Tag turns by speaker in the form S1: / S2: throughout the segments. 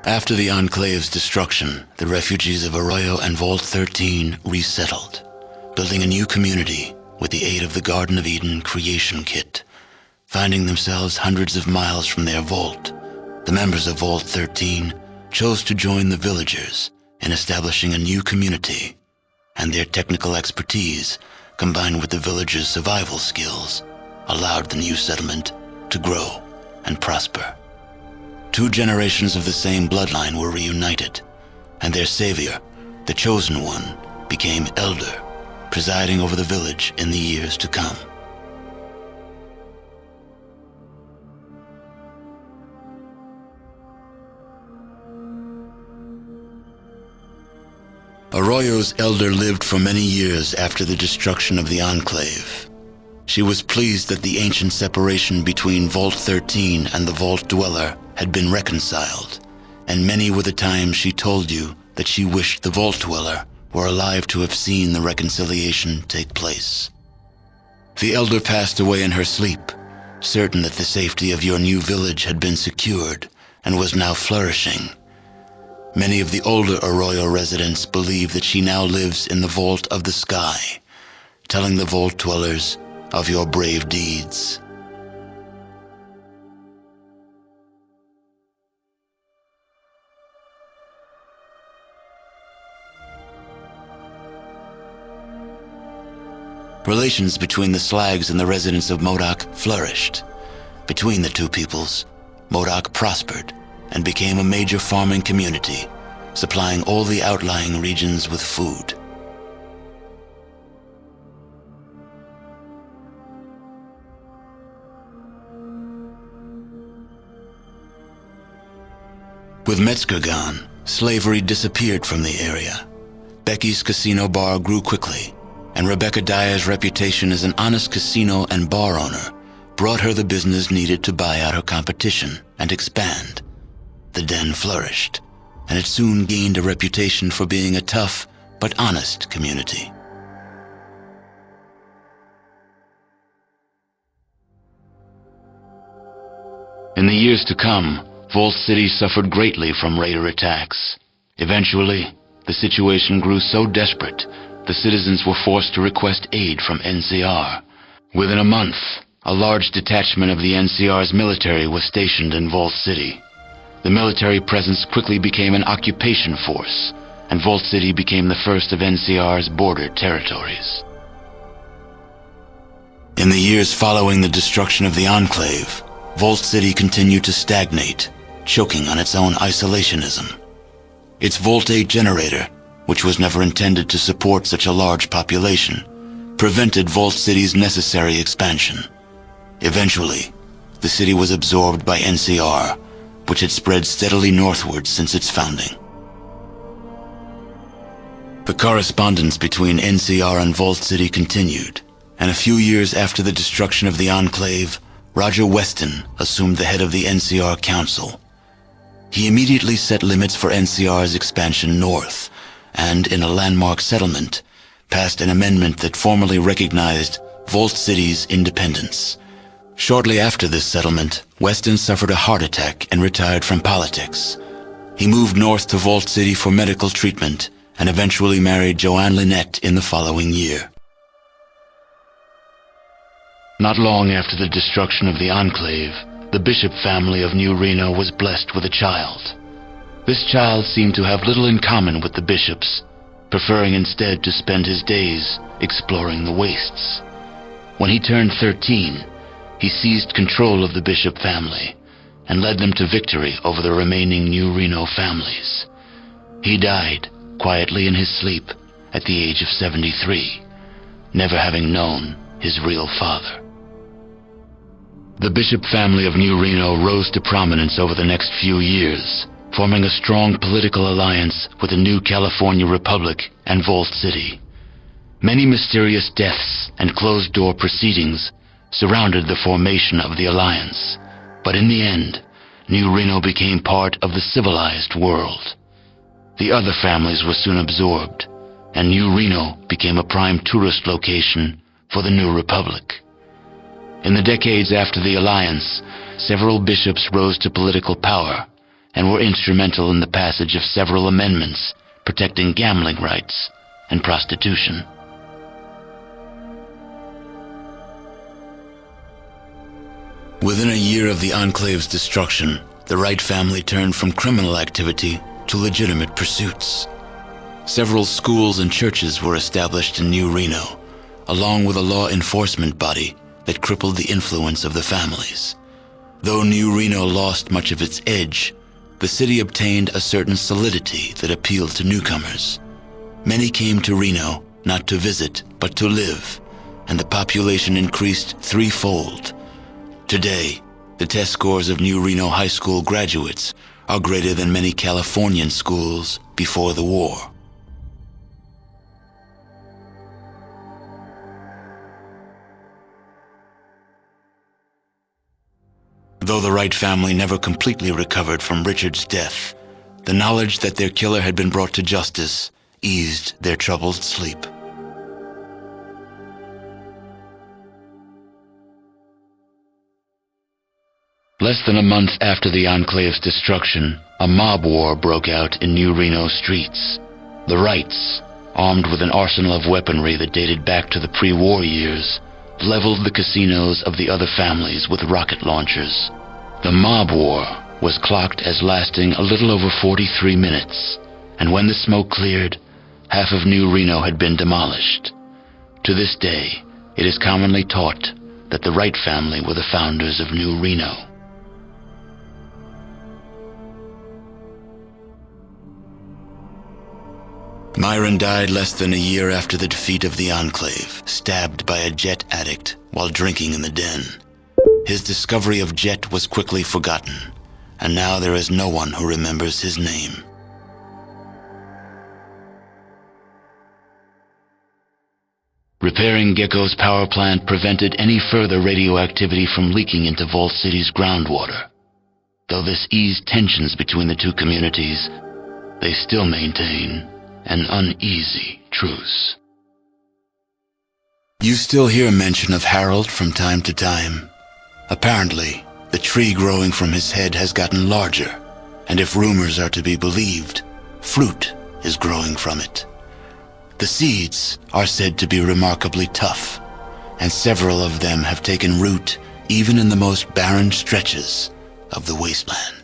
S1: After the Enclave's destruction, the refugees of Arroyo and Vault 13 resettled, building a new community with the aid of the Garden of Eden creation kit. Finding themselves hundreds of miles from their vault, the members of Vault 13 chose to join the villagers in establishing a new community, and their technical expertise, combined with the villagers' survival skills, allowed the new settlement to grow and prosper. 2 generations of the same bloodline were reunited, and their savior, the Chosen One, became Elder, presiding over the village in the years to come. Arroyo's Elder lived for many years after the destruction of the Enclave. She was pleased that the ancient separation between Vault 13 and the Vault Dweller had been reconciled, and many were the times she told you that she wished the Vault Dweller were alive to have seen the reconciliation take place. The Elder passed away in her sleep, certain that the safety of your new village had been secured and was now flourishing. Many of the older Arroyo residents believe that she now lives in the Vault of the Sky, telling the Vault Dwellers of your brave deeds. Relations between the Slags and the residents of Modoc flourished. Between the two peoples, Modoc prospered and became a major farming community, supplying all the outlying regions with food. With Metzger gone, slavery disappeared from the area. Becky's casino bar grew quickly, and Rebecca Dyer's reputation as an honest casino and bar owner brought her the business needed to buy out her competition and expand. The Den flourished, and it soon gained a reputation for being a tough but honest community. In the years to come, Vault City suffered greatly from raider attacks. Eventually, the situation grew so desperate, the citizens were forced to request aid from NCR. Within a month, a large detachment of the NCR's military was stationed in Vault City. The military presence quickly became an occupation force, and Vault City became the first of NCR's border territories. In the years following the destruction of the Enclave, Vault City continued to stagnate, choking on its own isolationism. Its Vault 8 generator, which was never intended to support such a large population, prevented Vault City's necessary expansion. Eventually, the city was absorbed by NCR, which had spread steadily northward since its founding. The correspondence between NCR and Vault City continued, and a few years after the destruction of the Enclave, Roger Weston assumed the head of the NCR Council. He immediately set limits for NCR's expansion north, and in a landmark settlement, passed an amendment that formally recognized Vault City's independence. Shortly after this settlement, Weston suffered a heart attack and retired from politics. He moved north to Vault City for medical treatment and eventually married Joanne Lynette in the following year. Not long after the destruction of the Enclave, the Bishop family of New Reno was blessed with a child. This child seemed to have little in common with the Bishops, preferring instead to spend his days exploring the wastes. When he turned 13, he seized control of the Bishop family and led them to victory over the remaining New Reno families. He died quietly in his sleep at the age of 73, never having known his real father. The Bishop family of New Reno rose to prominence over the next few years, forming a strong political alliance with the new California Republic and Vault City. Many mysterious deaths and closed-door proceedings surrounded the formation of the alliance, but in the end, New Reno became part of the civilized world. The other families were soon absorbed, and New Reno became a prime tourist location for the new republic. In the decades after the alliance, several bishops rose to political power, and were instrumental in the passage of several amendments protecting gambling rights and prostitution. Within a year of the Enclave's destruction, the Wright family turned from criminal activity to legitimate pursuits. Several schools and churches were established in New Reno, along with a law enforcement body that crippled the influence of the families. Though New Reno lost much of its edge, the city obtained a certain solidity that appealed to newcomers. Many came to Reno not to visit, but to live, and the population increased threefold. Today, the test scores of New Reno High School graduates are greater than many Californian schools before the war. Though the Wright family never completely recovered from Richard's death, the knowledge that their killer had been brought to justice eased their troubled sleep. Less than a month after the Enclave's destruction, a mob war broke out in New Reno streets. The Wrights, armed with an arsenal of weaponry that dated back to the pre-war years, leveled the casinos of the other families with rocket launchers. The mob war was clocked as lasting a little over 43 minutes, and when the smoke cleared, half of New Reno had been demolished. To this day, it is commonly taught that the Wright family were the founders of New Reno. Myron died less than a year after the defeat of the Enclave, stabbed by a jet addict while drinking in the den. His discovery of Jet was quickly forgotten, and now there is no one who remembers his name. Repairing Gecko's power plant prevented any further radioactivity from leaking into Vault City's groundwater. Though this eased tensions between the two communities, they still maintain an uneasy truce. You still hear mention of Harold from time to time. Apparently, the tree growing from his head has gotten larger, and if rumors are to be believed, fruit is growing from it. The seeds are said to be remarkably tough, and several of them have taken root even in the most barren stretches of the wasteland.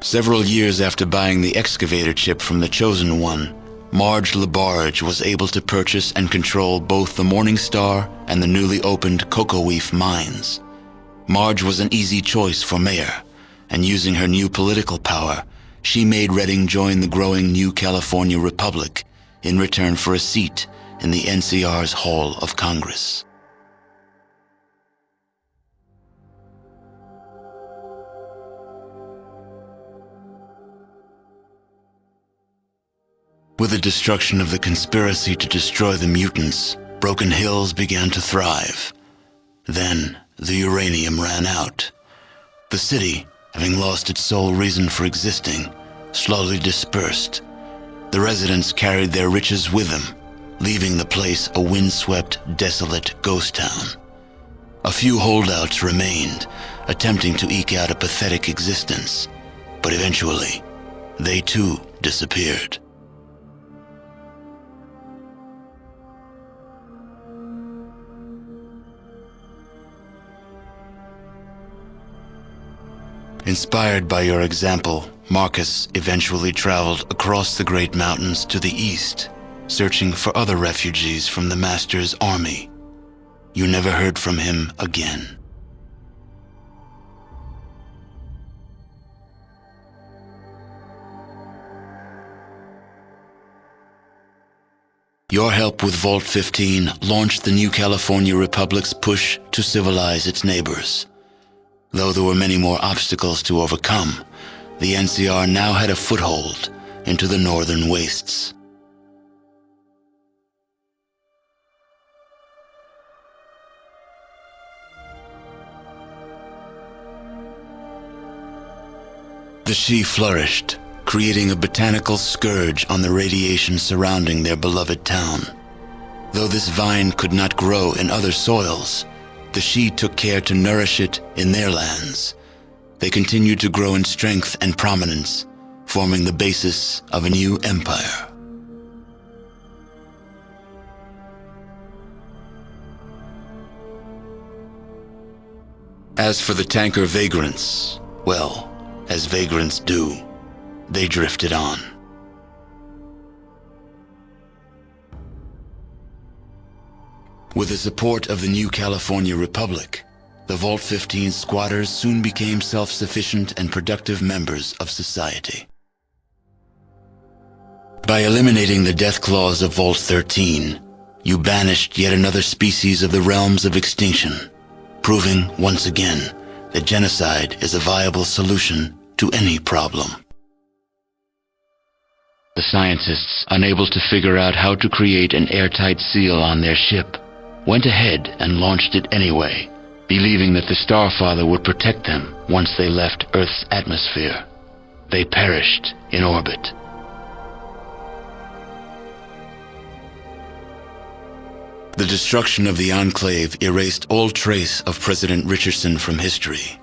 S1: Several years after buying the excavator chip from the Chosen One, Marge LaBarge was able to purchase and control both the Morning Star and the newly opened Cocoa Reef mines. Marge was an easy choice for mayor, and using her new political power, she made Redding join the growing New California Republic in return for a seat in the NCR's Hall of Congress. With the destruction of the conspiracy to destroy the mutants, Broken Hills began to thrive. Then, the uranium ran out. The city, having lost its sole reason for existing, slowly dispersed. The residents carried their riches with them, leaving the place a windswept, desolate ghost town. A few holdouts remained, attempting to eke out a pathetic existence, but eventually, they too disappeared. Inspired by your example, Marcus eventually traveled across the Great Mountains to the east, searching for other refugees from the Master's army. You never heard from him again. Your help with Vault 15 launched the New California Republic's push to civilize its neighbors. Though there were many more obstacles to overcome, the NCR now had a foothold into the northern wastes. The Shi flourished, creating a botanical scourge on the radiation surrounding their beloved town. Though this vine could not grow in other soils, the Shi took care to nourish it in their lands. They continued to grow in strength and prominence, forming the basis of a new empire. As for the tanker vagrants, well, as vagrants do, they drifted on. With the support of the new California Republic, the Vault 15 squatters soon became self-sufficient and productive members of society. By eliminating the Deathclaws of Vault 13, you banished yet another species of the realms of extinction, proving once again that genocide is a viable solution to any problem. The scientists, unable to figure out how to create an airtight seal on their ship, went ahead and launched it anyway, believing that the Starfather would protect them once they left Earth's atmosphere. They perished in orbit. The destruction of the Enclave erased all trace of President Richardson from history.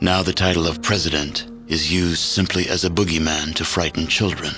S1: Now the title of President is used simply as a boogeyman to frighten children.